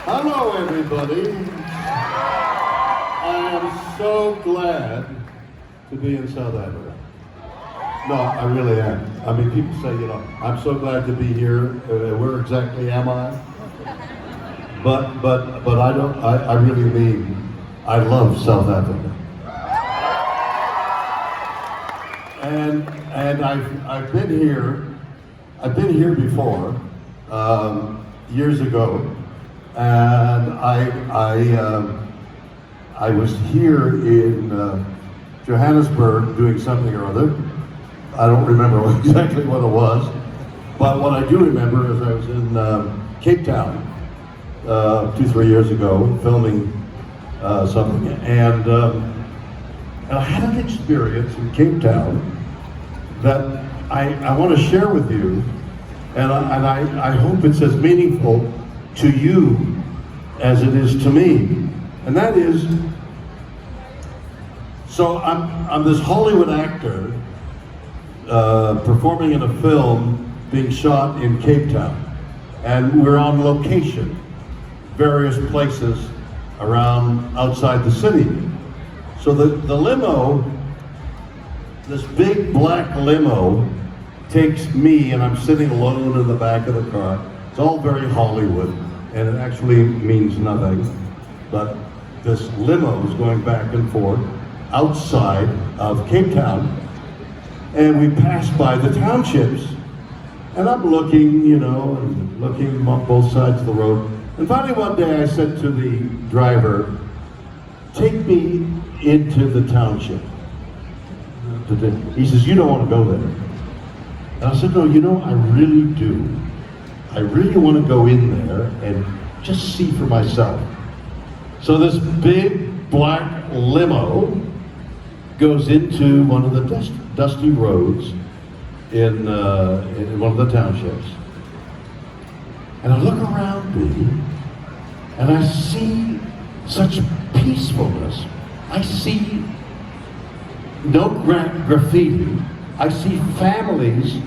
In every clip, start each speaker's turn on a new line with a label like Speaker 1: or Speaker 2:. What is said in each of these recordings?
Speaker 1: Hello, everybody. I am so glad to be in South Africa. No, I really am. I mean, people say, I'm so glad to be here. Where exactly am I? But I don't. I really mean, I love South Africa. And I've been here. I've been here before, years ago. And I was here in Johannesburg doing something or other. I don't remember exactly what it was, but what I do remember is I was in Cape Town 2-3 years ago filming something, and I had an experience in Cape Town that I want to share with you, and I hope it's as meaningful to you as it is to me. And that is, so I'm this Hollywood actor performing in a film being shot in Cape Town, and we're on location, various places around outside the city. So the limo, this big black limo, takes me, and I'm sitting alone in the back of the car. It's all very Hollywood, and it actually means nothing, but this limo is going back and forth outside of Cape Town, and we pass by the townships, and I'm looking, and looking on both sides of the road, and finally one day I said to the driver, take me into the township. He says, you don't want to go there. And I said, no, I really do. I really want to go in there and just see for myself. So this big black limo goes into one of the dusty roads in one of the townships. And I look around me and I see such peacefulness. I see no graffiti. I see families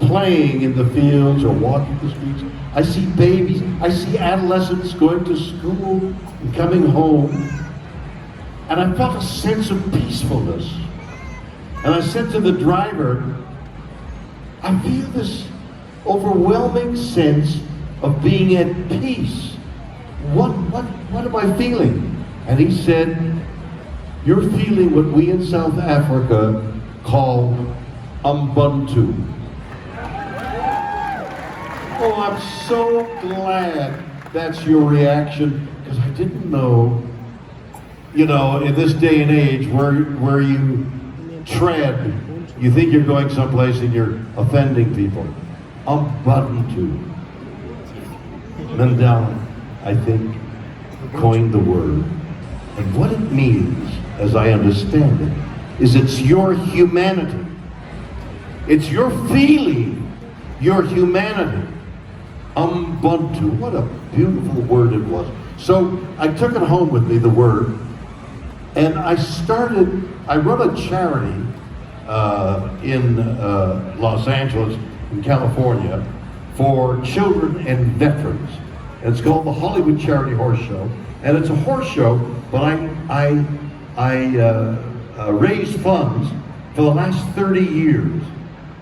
Speaker 1: playing in the fields or walking the streets. I see babies. I see adolescents going to school and coming home. And I felt a sense of peacefulness. And I said to the driver, I feel this overwhelming sense of being at peace. What am I feeling? And he said, you're feeling what we in South Africa call Ubuntu. Oh, I'm so glad that's your reaction, because I didn't know, in this day and age where you tread, you think you're going someplace and you're offending people. Ubuntu. Mandela, I think, coined the word. And what it means, as I understand it, is it's your humanity. It's your feeling, your humanity. Ubuntu, what a beautiful word it was. So I took it home with me, the word, and I run a charity in Los Angeles, in California, for children and veterans. And it's called the Hollywood Charity Horse Show. And it's a horse show, but I raise funds for the last 30 years.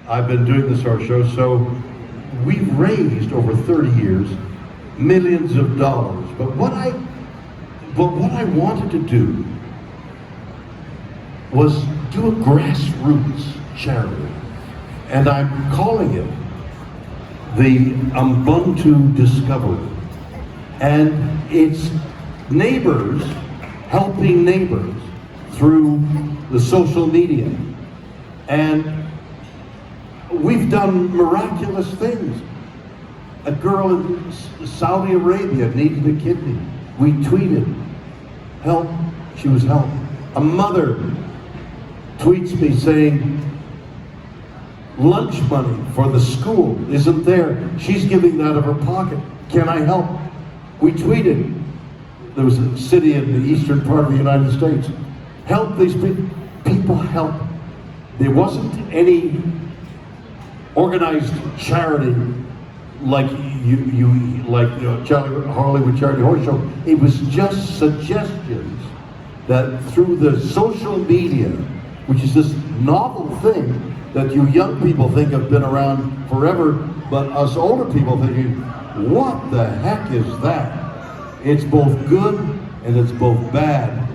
Speaker 1: I've been doing this horse show, so we've raised over 30 years millions of dollars. But what I wanted to do was do a grassroots charity, and I'm calling it the Ubuntu Discovery. And it's neighbors helping neighbors through the social media. And we've done miraculous things. A girl in Saudi Arabia needed a kidney. We tweeted, help, she was helped. A mother tweets me saying, lunch money for the school isn't there. She's giving that out of her pocket. Can I help? We tweeted, there was a city in the eastern part of the United States. Help these people. People help. There wasn't any organized charity like you like, you know, Hollywood Charlie Horse Show. It was just suggestions that through the social media, which is this novel thing that you young people think have been around forever, but us older people thinking, what the heck is that? It's both good and it's both bad,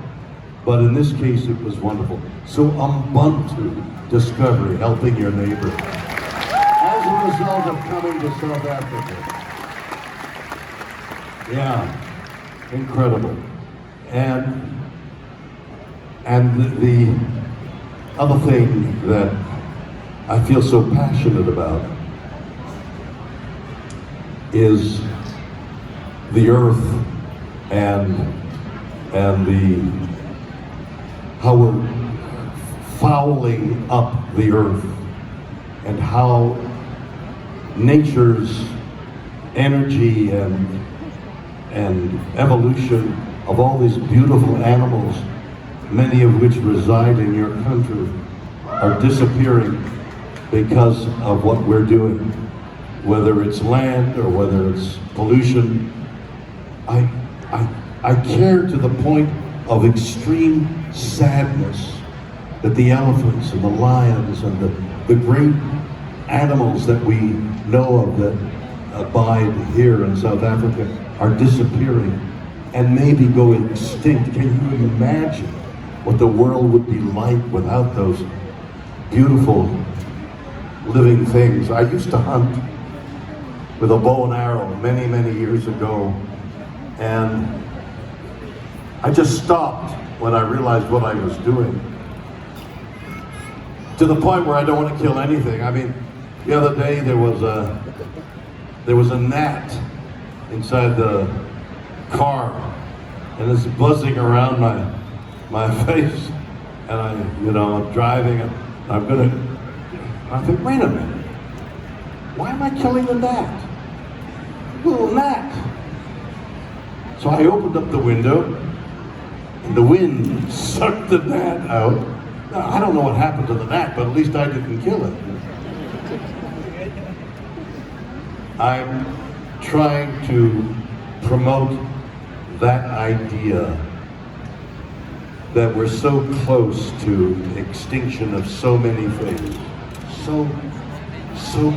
Speaker 1: but in this case it was wonderful. So Ubuntu discovery, helping your neighbor. As a result of coming to South Africa. Yeah, incredible. And the other thing that I feel so passionate about is the earth and the how we're fouling up the earth and how nature's energy and evolution of all these beautiful animals, many of which reside in your country, are disappearing because of what we're doing, whether it's land or whether it's pollution. I care to the point of extreme sadness that the elephants and the lions and the great animals that we know of that abide here in South Africa are disappearing and maybe go extinct. Can you imagine what the world would be like without those beautiful living things? I used to hunt with a bow and arrow many, many years ago, and I just stopped when I realized what I was doing, to the point where I don't want to kill anything. I mean, the other day there was a gnat inside the car, and it's buzzing around my face, and I'm driving, and I think, wait a minute, why am I killing the gnat? Little gnat. So I opened up the window, and the wind sucked the gnat out. Now, I don't know what happened to the gnat, but at least I didn't kill it. I'm trying to promote that idea that we're so close to extinction of so many things, so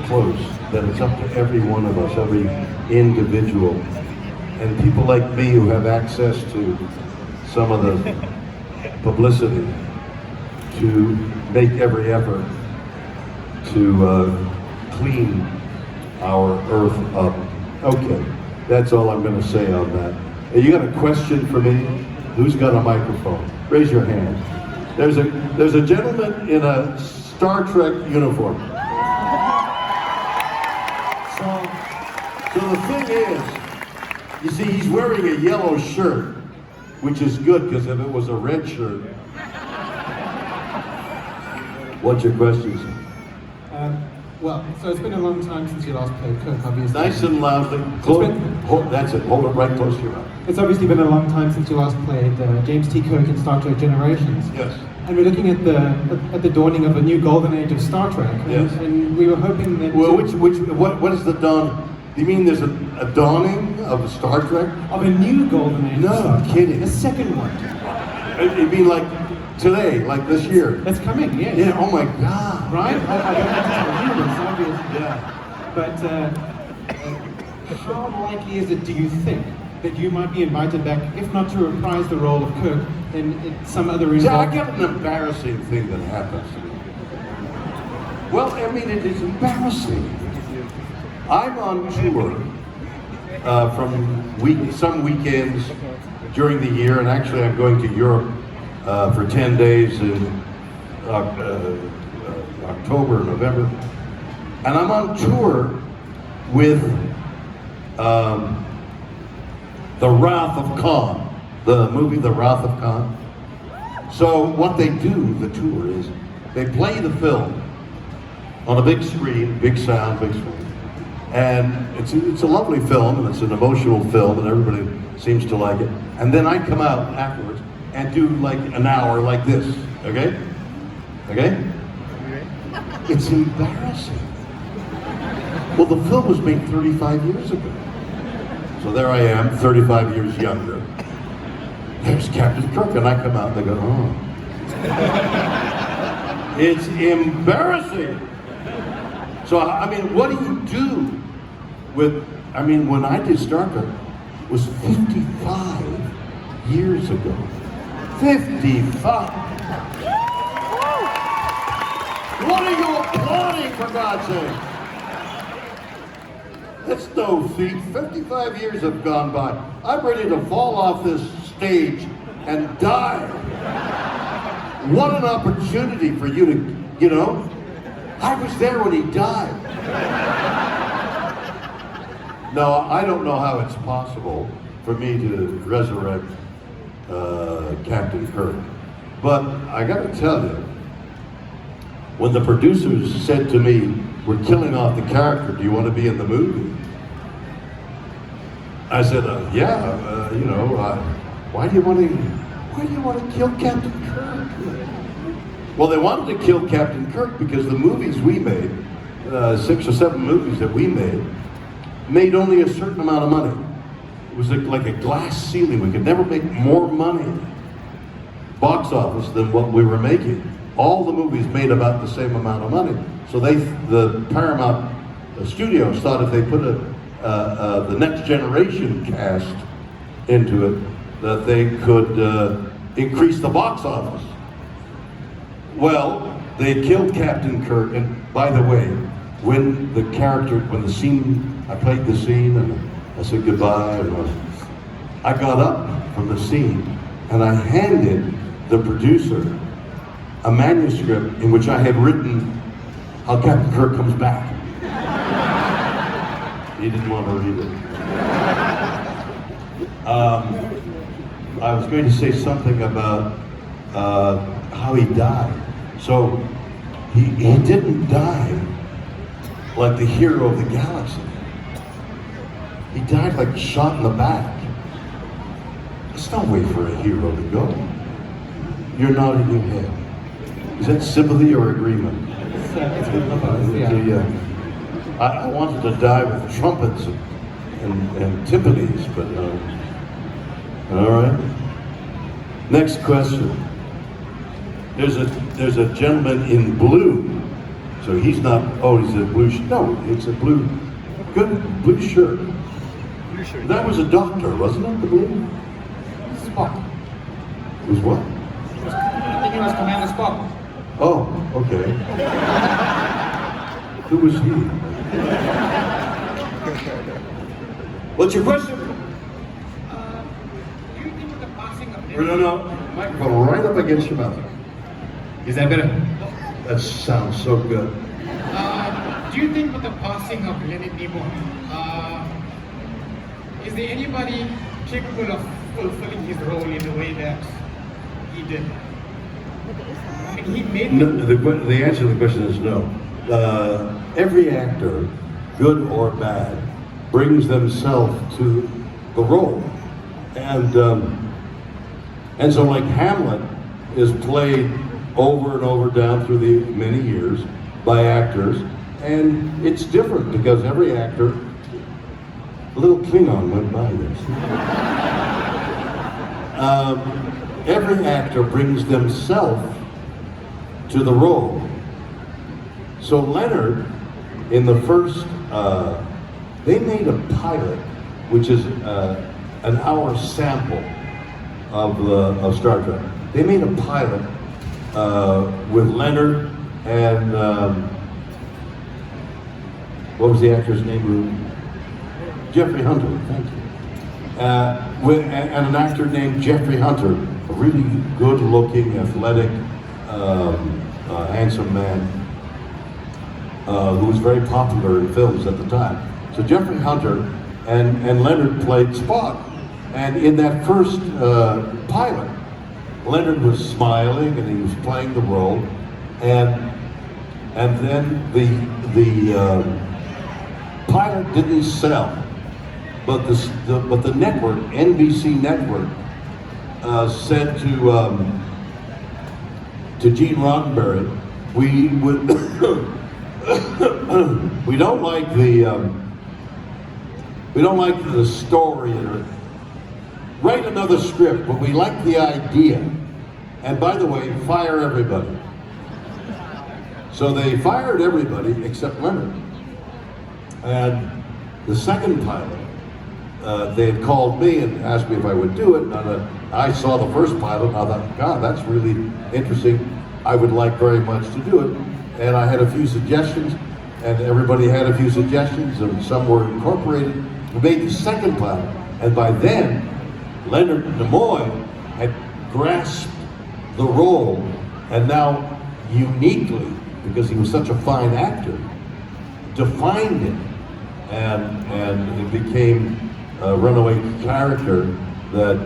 Speaker 1: close that it's up to every one of us, every individual, and people like me who have access to some of the publicity to make every effort to clean our earth up. Okay, that's all I'm going to say on that. Hey, you got a question for me? Who's got a microphone? Raise your hand. There's a gentleman in a Star Trek uniform. So the thing is, you see, he's wearing a yellow shirt, which is good, because if it was a red shirt. What's your question, sir?
Speaker 2: Well, so it's been a long time since you last played Kirk, obviously.
Speaker 1: Nice and loudly. That's it. Hold it right close to your mouth.
Speaker 2: It's obviously been a long time since you last played James T. Kirk in Star Trek Generations.
Speaker 1: Yes.
Speaker 2: And we're looking at the dawning of a new golden age of Star Trek.
Speaker 1: Yes.
Speaker 2: And we were hoping that...
Speaker 1: Well, what is the dawn? Do you mean there's a dawning of Star Trek?
Speaker 2: Of a new golden age.
Speaker 1: No, I'm kidding.
Speaker 2: A second one.
Speaker 1: You mean like today, like this year?
Speaker 2: That's coming, yes.
Speaker 1: Yeah, oh my God.
Speaker 2: Right? I don't have to tell you, it's obvious.
Speaker 1: Yeah.
Speaker 2: But how likely is it, do you think, that you might be invited back, if not to reprise the role of Kirk, then some other
Speaker 1: Yeah, I
Speaker 2: involvement?
Speaker 1: got an embarrassing thing that happens to me. Well, I mean, it is embarrassing. I'm on tour from some weekends during the year, and actually I'm going to Europe for 10 days in October, November, and I'm on tour with The Wrath of Khan, the movie The Wrath of Khan. So what they do, the tour, is they play the film on a big screen, big sound, big screen. And it's a lovely film, and it's an emotional film, and everybody seems to like it. And then I come out afterwards and do like an hour like this, okay? Okay? It's embarrassing. Well, the film was made 35 years ago. So there I am, 35 years younger. There's Captain Kirk, and I come out and they go, oh. It's embarrassing. So, I mean, what do you do with, I mean, when I did Star Trek, it was 55 years ago. 55. What are you applauding, for God's sake? That's no feat. 55 years have gone by. I'm ready to fall off this stage and die. What an opportunity for you to, you know, I was there when he died. No, I don't know how it's possible for me to resurrect Captain Kirk. But I gotta tell you, when the producers said to me, we're killing off the character, do you want to be in the movie? I said, yeah, you know, why do you want to kill Captain Kirk? Well, they wanted to kill Captain Kirk because the movies we made, 6 or 7 movies that we made only a certain amount of money. It was like a glass ceiling. We could never make more money, box office, than what we were making. All the movies made about the same amount of money. So the Paramount Studios thought if they put the next generation cast into it, that they could increase the box office. Well, they killed Captain Kirk, and by the way, when the scene, I played the scene, and I said goodbye, and I got up from the scene, and I handed the producer a manuscript in which I had written how Captain Kirk comes back. He didn't want to read it. I was going to say something about how he died. So he didn't die like the hero of the galaxy. He died like shot in the back. There's no way for a hero to go. You're nodding your head. Is that sympathy or agreement? I wanted to die with trumpets and timpanis, but all right. Next question. There's a gentleman in blue, so he's not. Oh, he's a blue. No, it's a blue. Good blue shirt. Blue shirt. That was a doctor, wasn't it? The blue.
Speaker 2: Spock.
Speaker 1: It was what?
Speaker 2: I think it was Commander Spock.
Speaker 1: Oh, okay. Who was he? What's your question?
Speaker 2: Do you think with the passing of
Speaker 1: No. Microphone right up against your mouth.
Speaker 2: Is that better?
Speaker 1: That sounds so good.
Speaker 2: Do you think with the passing of Leonard Nimoy, is there anybody capable of fulfilling his role in the way that he did? And he made
Speaker 1: No, the answer to the question is no. Every actor, good or bad, brings themselves to the role, and so like Hamlet is played over and over down through the many years by actors, and it's different because every actor. A little Klingon went by this. Every actor brings themselves to the role. So Leonard, in the first, they made a pilot, which is an hour sample of Star Trek. They made a pilot with Leonard and what was the actor's name? Jeffrey Hunter. Thank you. And an actor named Jeffrey Hunter, a really good-looking, athletic, handsome man who was very popular in films at the time. So Jeffrey Hunter and Leonard played Spock. And in that first pilot, Leonard was smiling and he was playing the role. And then the pilot didn't sell. But the network, NBC network, said to Gene Roddenberry, we would we don't like the story in it. Write another script, but we like the idea. And by the way, fire everybody. So they fired everybody except Leonard. And the second pilot, they had called me and asked me if I would do it. And I saw the first pilot and I thought, God, that's really interesting. I would like very much to do it. And I had a few suggestions, and everybody had a few suggestions, and some were incorporated. We made the second pilot, and by then, Leonard Nimoy had grasped the role, and now uniquely, because he was such a fine actor, defined it, and it became a runaway character that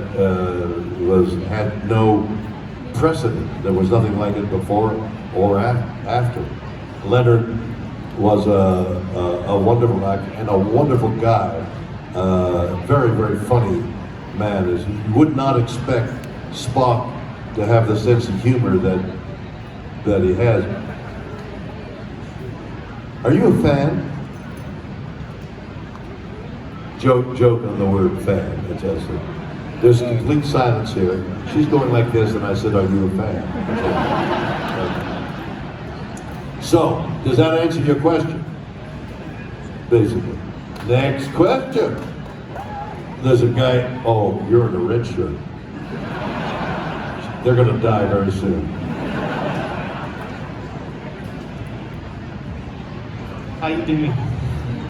Speaker 1: had no precedent. There was nothing like it before or after. Leonard was a wonderful actor and a wonderful guy. Very, very funny man. You would not expect Spock to have the sense of humor that he has. Are you a fan? Joke on the word fan. There's complete silence here. She's going like this, and I said, "Are you a fan?" So, does that answer your question? Basically. Next question. There's a guy. Oh, you're in a red shirt. They're going to die very soon.
Speaker 2: How you doing?